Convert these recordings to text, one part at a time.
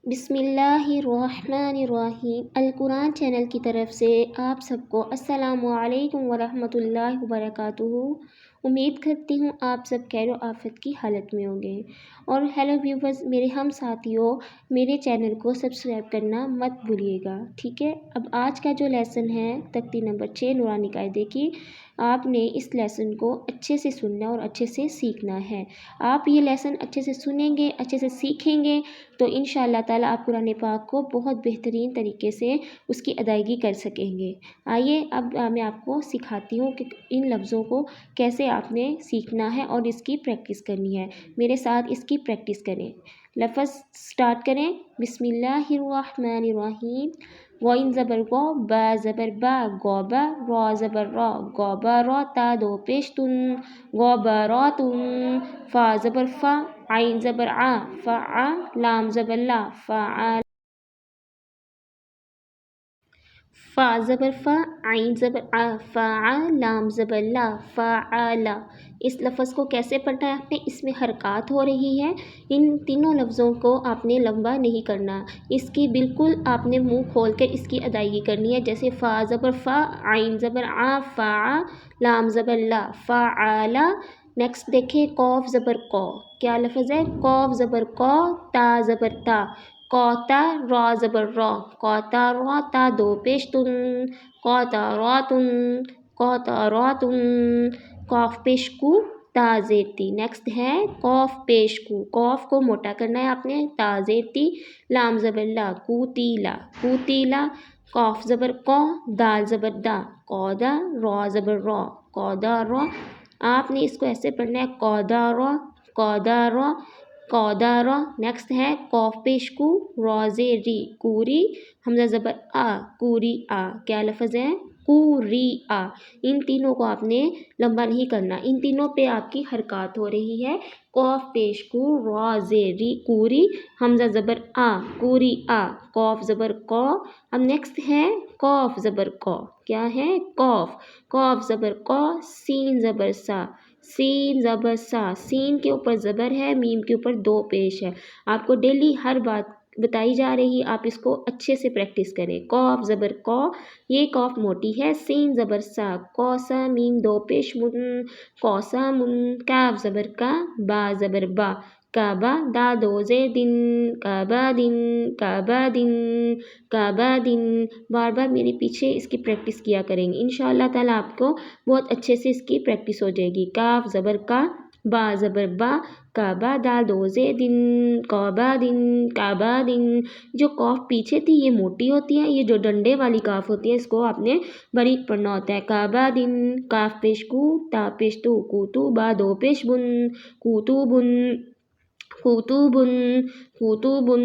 بسم اللہ الرحمن الرحیم القرآن چینل کی طرف سے آپ سب کو السلام علیکم ورحمۃ اللہ وبرکاتہ۔ امید کرتی ہوں آپ سب خیر و آفت کی حالت میں ہوں گے۔ اور ہیلو ویورز، میرے ہم ساتھیوں، میرے چینل کو سبسکرائب کرنا مت بھولیے گا، ٹھیک ہے۔ اب آج کا جو لیسن ہے تختی نمبر 6 نورانی قاعدے کی، آپ نے اس لیسن کو اچھے سے سننا اور اچھے سے سیکھنا ہے۔ آپ یہ لیسن اچھے سے سنیں گے، اچھے سے سیکھیں گے تو انشاءاللہ تعالیٰ آپ قرآن پاک کو بہت بہترین طریقے سے اس کی ادائیگی کر سکیں گے۔ آئیے اب میں آپ کو سکھاتی ہوں کہ ان لفظوں کو کیسے آپ نے سیکھنا ہے اور اس کی پریکٹس کرنی ہے۔ میرے ساتھ اس کی پریکٹس کریں۔ لفظ سٹارٹ کریں۔ بسم اللہ الرحمن الرحیم۔ غین زبر غو، با زبر با، غوبا، را زبر را، غوبا را، تا دو پیش تن، غوباراتن، فا زبر فا، عین زبر آ، فعا، لام زبر لا، فعال، فا زبر فا، عین زبر آ، فعا، لام زبر لا، فعالا۔ اس لفظ کو کیسے پڑھنا ہے آپ نے؟ اس میں حرکات ہو رہی ہے، ان تینوں لفظوں کو آپ نے لمبا نہیں کرنا، اس کی بالکل آپ نے منہ کھول کر اس کی ادائیگی کرنی ہے۔ جیسے فا زبر فا، عین زبر آ، فعا، لام زبر لا، فعالا۔ نیکسٹ دیکھیں، قوف زبر قو، کیا لفظ ہے؟ قوف زبر قو، تا زبر تا، قوتا، را زبر را، قوتا را، تا دو پیش تن، قوتا راتن، قوتا راتن، قوف پیش کو، تا زیر تی۔ نیکسٹ ہے قوف پیش کو، قوف کو موٹا کرنا ہے آپ نے، تا زیر تی، لام زبر لا، کوتیلا، کوتیلا، قوف زبر قو، دال زبر دا، قودا، را زبر را، قودا را۔ آپ نے اس کو ایسے پڑھنا ہے، قودا را، قودا را، قودا را۔ نیکسٹ ہے قوف پیش کو، را زیر ری، کوری، حمزہ زبر آ، کوری آ، کیا لفظ ہے؟ کوری آ۔ ان تینوں کو آپ نے لمبا نہیں کرنا، ان تینوں پہ آپ کی حرکات ہو رہی ہے۔ قوف پیش کو، را زیر ری، کوری، حمزہ زبر آ، کوری آ، قوف زبر قو۔ اب نیکسٹ ہے قوف زبر قو، کیا ہے؟ قوف، قوف زبر قو، سین زبر سا، سین زبر سا، سین کے اوپر زبر ہے، میم کے اوپر دو پیش ہے۔ آپ کو ڈیلی ہر بات بتائی جا رہی، آپ اس کو اچھے سے پریکٹس کریں۔ قوف زبر قو، یہ قوف موٹی ہے، سین زبر سا، قوسا، میم دو پیش من، قوسا من، کاف زبر کا، با زبر با، کعبہ، دا دو زیر دن، کعبہ دن، کعبہ دن، کعبہ دن۔ بار بار میرے پیچھے اس کی پریکٹس کیا کریں گے، انشاءاللہ تعالیٰ آپ کو بہت اچھے سے اس کی پریکٹس ہو جائے گی۔ کاف زبر کا، با زبر با، کعبہ، دال دو زیر دن، کعبہ دن، کعبہ دن۔ جو قوف پیچھے تھی یہ موٹی ہوتی ہے، یہ جو ڈنڈے والی کاف ہوتی ہے اس کو آپ نے باریک پڑھنا ہوتا ہے۔ کعبہ دن، کاف پیش کو، تا پیش تو، کوتو، با دو پیش بن، کوتوبن، کوتوبن، کوتوبن۔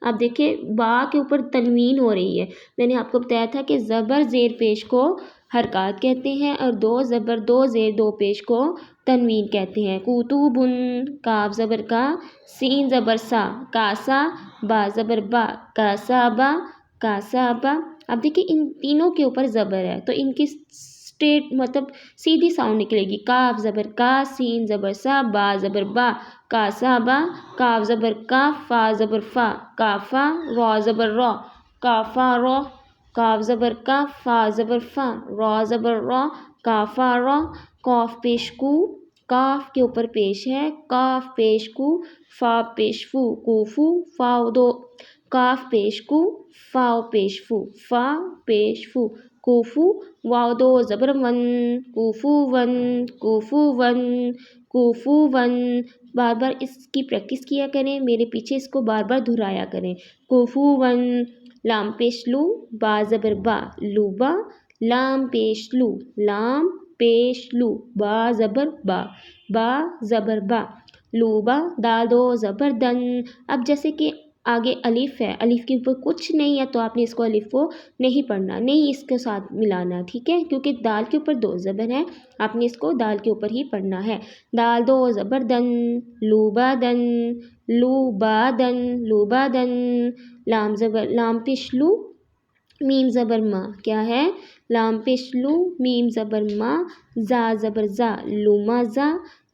اب دیکھیں با کے اوپر تنوین ہو رہی ہے، میں نے آپ کو بتایا تھا کہ زبر زیر پیش کو حرکات کہتے ہیں اور دو زبر دو زیر دو پیش کو تنوین کہتے ہیں۔ کوتوبن، کاف زبر کا، سین زبر سا، کاسا، با زبر با، کاسابا، کاسابا۔ اب دیکھیں ان تینوں کے اوپر زبر ہے تو ان کی اسٹریٹ مطلب سیدھی ساؤنڈ نکلے گی۔ کاف زبر کا، سین زبر سا، با زبر با، کاسابا، کاف زبر کا، فا زبر فا، کافا، را زبر را، کافا را، کاف زبر کا، فا زبر فا، را زبر را، کافا را۔ قوف پیش کو، کاف کے اوپر پیش ہے، کاف پیش کو، فا پیش فو، کوفو، فا دو، کاف پیش کو، فا پیش فو، فا پیش فو، کوفو، واو دو زبر ون، کوفو ون، کوفو ون، کوفو ون۔ بار بار اس کی پریکٹس کیا کریں، میرے پیچھے اس کو بار بار دہرایا کریں۔ کوفو ون، لام پیش لو، با زبر با، لوبا، لام پیش لو، لام پیش لو، با زبر با، با زبر با، لوبا، دال دو زبر دن۔ اب جیسے کہ آگے الف ہے، الف کے اوپر کچھ نہیں ہے تو آپ نے اس کو الف کو نہیں پڑھنا، نہیں اس کے ساتھ ملانا، ٹھیک ہے، کیونکہ دال کے اوپر دو زبر ہے، آپ نے اس کو دال کے اوپر ہی پڑھنا ہے۔ دال دو زبر دن، لوبا دن، لوبا دن، لوبا دن، لام زبر، لام پیش لو، میم زبر ما، کیا ہے؟ لام پیش لو، میم زبر ما، زا زبر زا، لوما زا،